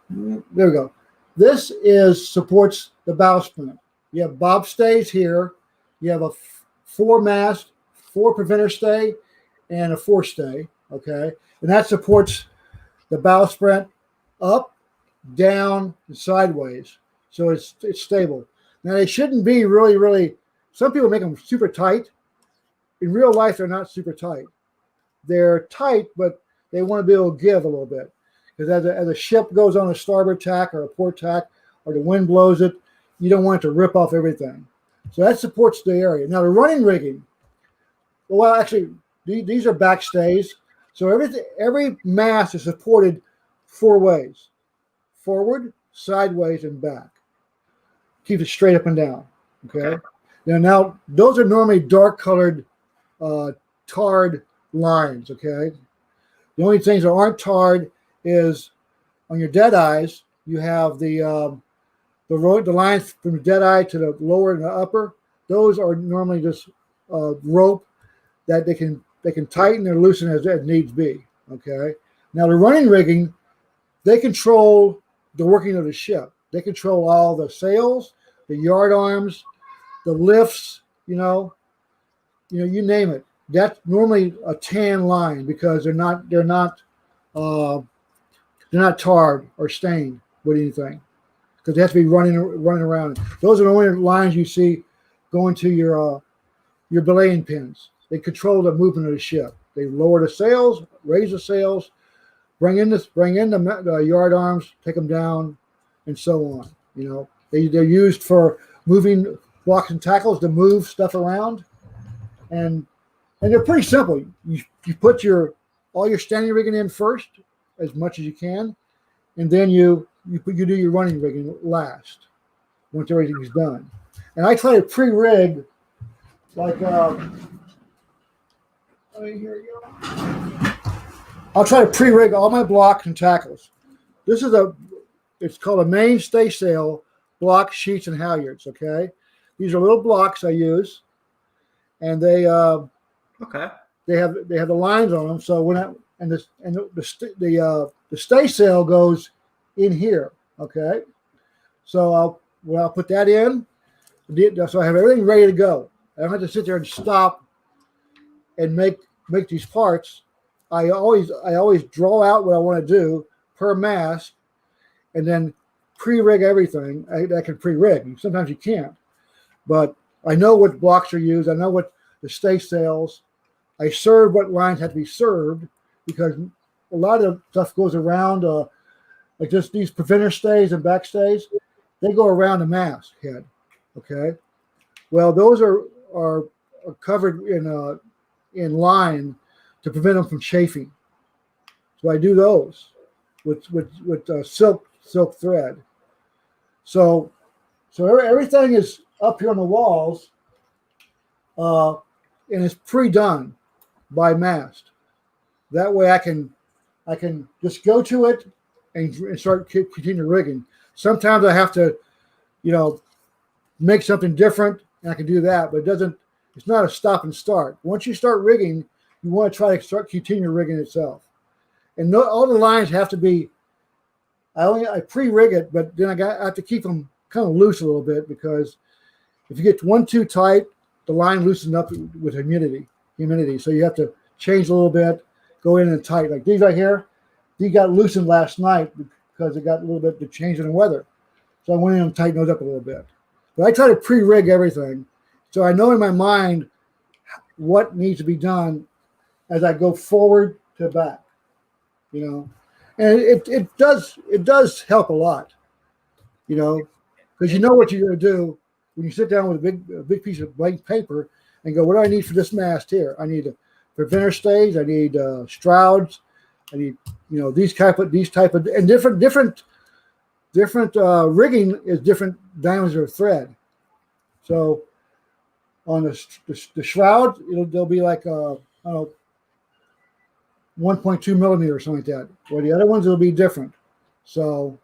There we go. This supports the bowsprit. You have bobstays here. You have a 4-mast, 4 preventer stay, and a forestay. Okay, and that supports the bowsprit up, down, and sideways. So it's stable. Now they shouldn't be really. Some people make them super tight. In real life, they're not super tight. They're tight, but they want to be able to give a little bit. Because as a ship goes on a starboard tack or a port tack, or the wind blows it, you don't want it to rip off everything. So that supports the area. Now the running rigging, well, actually, these are backstays. So every mast is supported 4 ways: forward, sideways, and back. Keep it straight up and down. Okay. Now those are normally dark colored, tarred lines. Okay, the only things that aren't tarred is on your dead eyes. You have the lines from the dead eye to the lower and the upper. Those are normally just rope that they can tighten or loosen as needs be. Okay. Now the running rigging, they control the working of the ship. They control all the sails, the yard arms, the lifts. You name it. That's normally a tan line because they're not tarred or stained with anything because they have to be running around. Those are the only lines you see going to your belaying pins. They control the movement of the ship. They lower the sails, raise the sails, bring in the yard arms, take them down, and so on. They're used for moving blocks and tackles to move stuff around, and they're pretty simple. You put all your standing rigging in first, as much as you can, and then you do your running rigging last once everything's done. And I try to pre-rig like here you go. I'll try to pre-rig all my blocks and tackles. It's called a main staysail block, sheets, and halyards. Okay, these are little blocks I use, and they have the lines on them. So the staysail goes in here. Okay, so I'll put that in. So I have everything ready to go. I don't have to sit there and stop and make these parts. I always draw out what I want to do per mast, and then pre-rig everything. I can pre-rig. Sometimes you can't, but I know what blocks are used. I know what the staysails. I serve what lines have to be served because a lot of stuff goes around, like just these preventer stays and back stays. They go around the mast head. Okay, well those are covered in line to prevent them from chafing. So I do those with silk thread. So everything is up here on the walls, and it's pre-done by mast. That way I can just go to it and start continue rigging. Sometimes I have to, make something different, and I can do that, but it's not a stop and start. Once you start rigging, you want to try to continue rigging itself. And all the lines have to be, I pre-rig it, but then I have to keep them kind of loose a little bit because if you get one too tight, the line loosens up with humidity. So you have to change a little bit, go in and tight. Like these right here, these got loosened last night because it got a little bit the change in the weather. So I went in and tightened those up a little bit. But I try to pre-rig everything. So I know in my mind what needs to be done as I go forward to back, and it does help a lot, because you know what you're going to do when you sit down with a big piece of blank paper and go, what do I need for this mast here? I need preventer stays, I need strouds, I need these type of and different rigging is different diameter of thread. So on the shroud, they'll be like 1.2 millimeter or something like that. Or the other ones will be different. So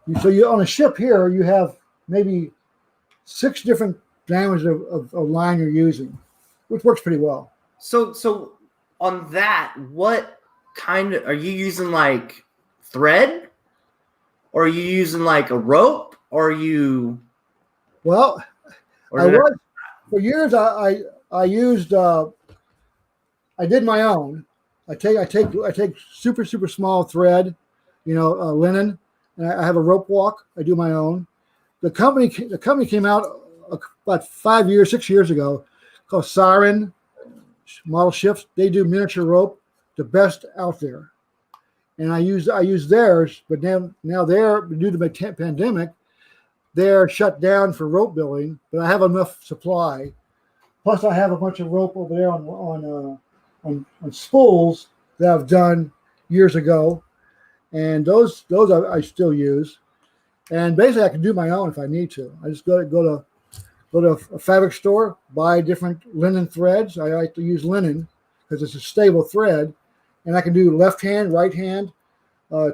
you on a ship here, you have maybe 6 different diameters of line you're using, which works pretty well. So on that, what kind of are you using? Like thread, or are you using like a rope, or are you? Well, for years. I used. I did my own. I take super small thread, linen, and I have a rope walk. I do my own. The company came out about 6 years ago, called Siren Model Ships. They do miniature rope, the best out there, and I use theirs. But now they're due to the pandemic, they're shut down for rope building. But I have enough supply. Plus, I have a bunch of rope over there on spools that I've done years ago, and those I still use. And basically, I can do my own if I need to. I just go to a fabric store, buy different linen threads. I like to use linen because it's a stable thread, and I can do left hand, right hand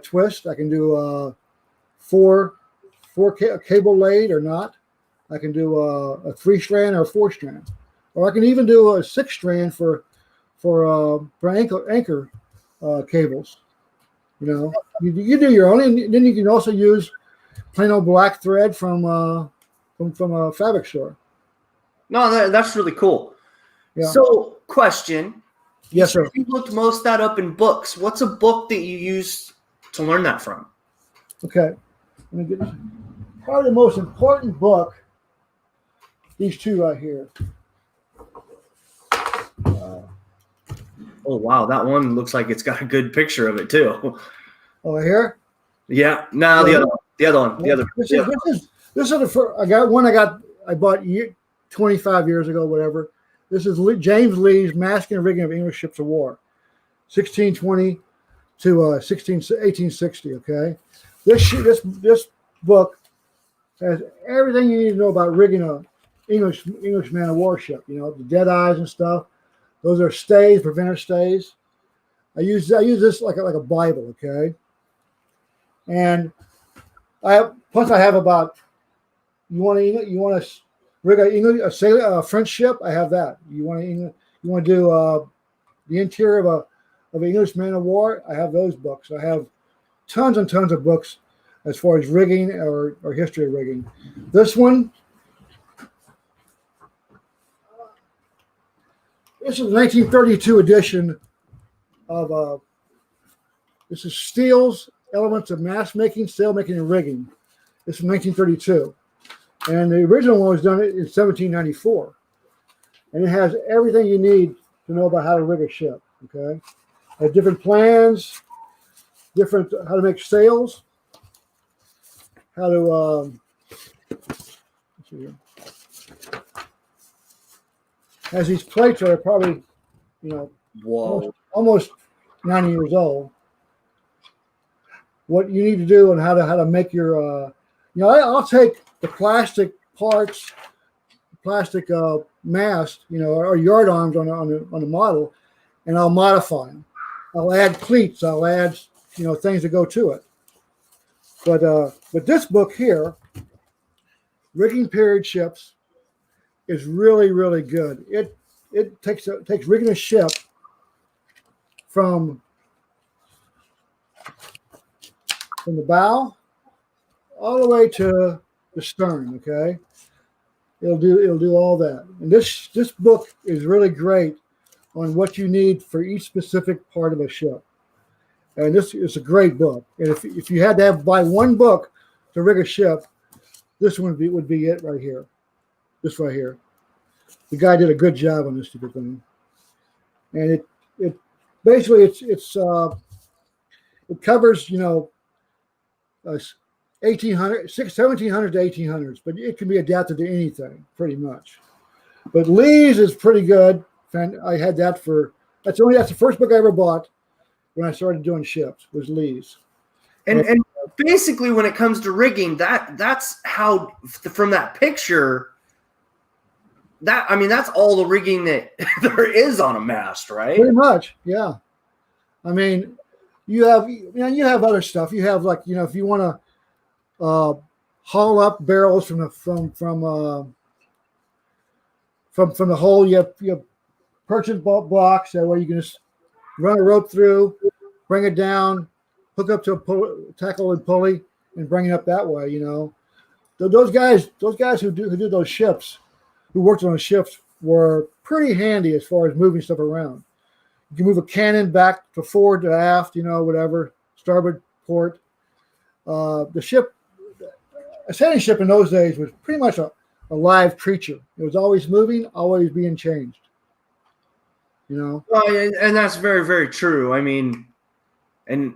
twist. I can do four cable laid or not. I can do a 3-strand or a 4-strand, or I can even do a 6-strand for anchor cables. You know, you do your own, and then you can also use plain old black thread from a fabric store. No, that's really cool. Yeah. So, question. Yes, sir. You looked most that up in books. What's a book that you used to learn that from? Okay. Let me get probably the most important book. These two right here. Oh wow, that one looks like it's got a good picture of it too. Over here. Yeah. No, the other one. This is the first. I bought 25 years ago, whatever. This is James Lee's Masking and Rigging of English Ships of War, 1620 to 1860. Okay, this book has everything you need to know about rigging a English man of war ship. You know, the dead eyes and stuff. Those are stays, preventer stays. I use this like a Bible. Okay, and I have about. You want to rig a French ship? I have that. You want to do the interior of an English man of war? I have those books. I have tons and tons of books as far as rigging or history of rigging. This one, this is the 1932 edition of this is Steele's Elements of Mast Making, Sail Making, and Rigging. This is from 1932. And the original one was done in 1794. And it has everything you need to know about how to rig a ship. Okay. It has different plans, how to make sails, how to let's see here. As these plates are probably, almost 90 years old. What you need to do and how to make your I'll take the plastic parts, plastic mast, or yard arms on the model, and I'll modify them. I'll add cleats. I'll add things that go to it. But this book here, Rigging Period Ships, is really, really good. It takes rigging a ship from the bow all the way to the stern. Okay, it'll do all that. And this book is really great on what you need for each specific part of a ship. And this is a great book. And if you had to buy one book to rig a ship, this one would be it right here. This right here. The guy did a good job on this stupid thing. And it basically it covers 1700 to 1800s, but it can be adapted to anything pretty much. But Lee's is pretty good. I had that that's the first book I ever bought when I started doing ships, was Lee's. And basically when it comes to rigging, that's how, from that picture, that's all the rigging that there is on a mast, right? Pretty much, yeah. I mean, you have other stuff. You have if you want to haul up barrels from the hole, you have purchase blocks that way you can just run a rope through, bring it down, hook up to a tackle and pulley, and bring it up that way. Those guys who do those ships, who worked on the ships, were pretty handy as far as moving stuff around. You can move a cannon back to forward to aft, whatever, starboard, port. The ship, a sailing ship in those days was pretty much a live creature. It was always moving, always being changed. Well, and that's very, very true. I mean, and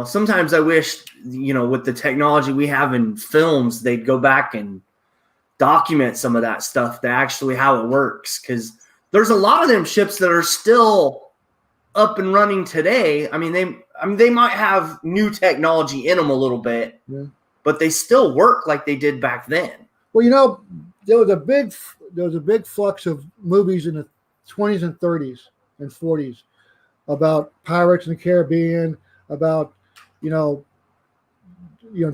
sometimes I wish, with the technology we have in films, they'd go back and document some of that stuff, to actually how it works, because there's a lot of them ships that are still up and running today. I mean, they might have new technology in them a little bit, but they still work like they did back then. Well, there was a big flux of movies in the 20s and 30s and 40s about pirates in the Caribbean, about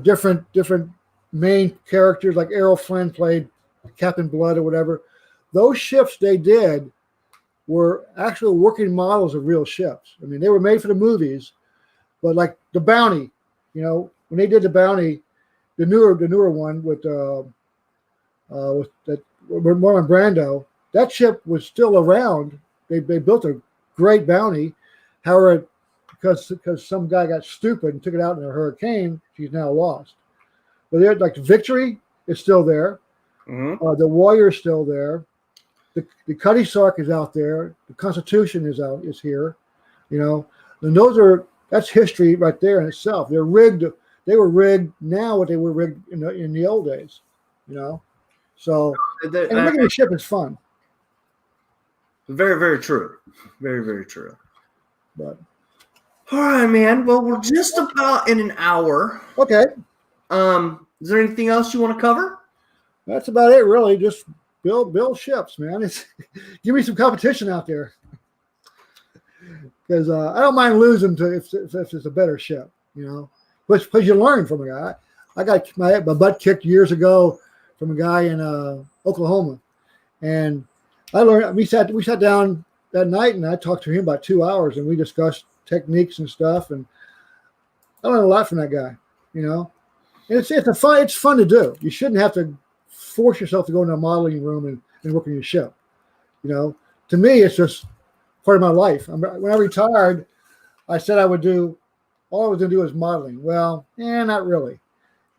different main characters like Errol Flynn played Captain Blood or whatever. Those ships they did were actual working models of real ships. I mean, they were made for the movies, but like the Bounty, when they did the Bounty, the newer one with Marlon Brando, that ship was still around. They built a great Bounty. However, because some guy got stupid and took it out in a hurricane, she's now lost. But they're like the Victory is still there. Mm-hmm. The Warrior is still there. The Cutty Sark is out there. The Constitution is here. And that's history right there in itself. They're rigged. They were rigged now what they were rigged in the old days. So and rigging a ship is fun. Very, very true. Very, very true. But all right, man. Well, we're just about in an hour. Okay. Is there anything else you want to cover? That's about it, really. Just build ships, man. Give me some competition out there, because I don't mind losing to if it's a better ship, Because you learn from a guy. I got my butt kicked years ago from a guy in Oklahoma, and I learned. We sat down that night, and I talked to him about 2 hours, and we discussed techniques and stuff, and I learned a lot from that guy, And it's fun to do. You shouldn't have to force yourself to go into a modeling room and work on your ship. To me, it's just part of my life. When I retired, I said I would do all I was going to do is modeling. Well, not really.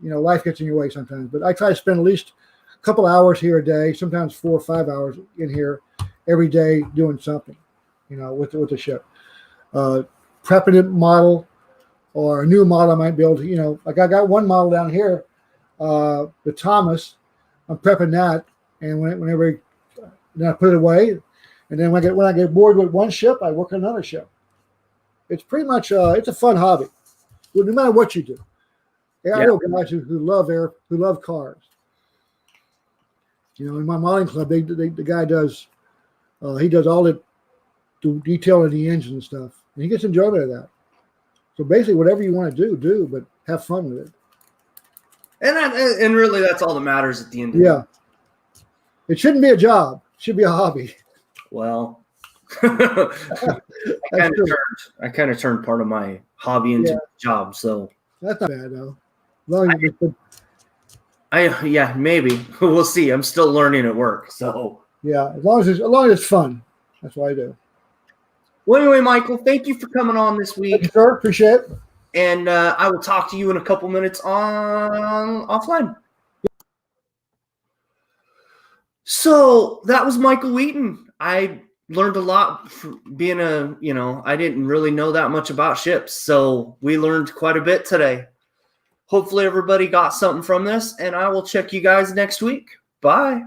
Life gets in your way sometimes. But I try to spend at least a couple hours here a day, sometimes 4 or 5 hours in here every day doing something, with the ship. Prepping a model or a new model I might build. Like I got one model down here, the Thomas. I'm prepping that, and whenever I put it away, and then when I get bored with one ship, I work on another ship. It's pretty much it's a fun hobby, no matter what you do. Yeah. I know guys who love cars. In my modeling club, the guy does he does all the detail of the engine and stuff, and he gets enjoyment of that. So basically, whatever you want to do, but have fun with it. And really, that's all that matters at the end of the day. It shouldn't be a job. It should be a hobby. Well, I kind of turned part of my hobby into a job, so that's not bad though. Maybe we'll see. I'm still learning at work, so as long as it's fun, that's what I do. Well, anyway, Michael, thank you for coming on this week. Thank you, sir. Appreciate it. And I will talk to you in a couple minutes offline. So that was Micheal Wheaton. I learned a lot from being I didn't really know that much about ships. So we learned quite a bit today. Hopefully everybody got something from this, and I will check you guys next week. Bye.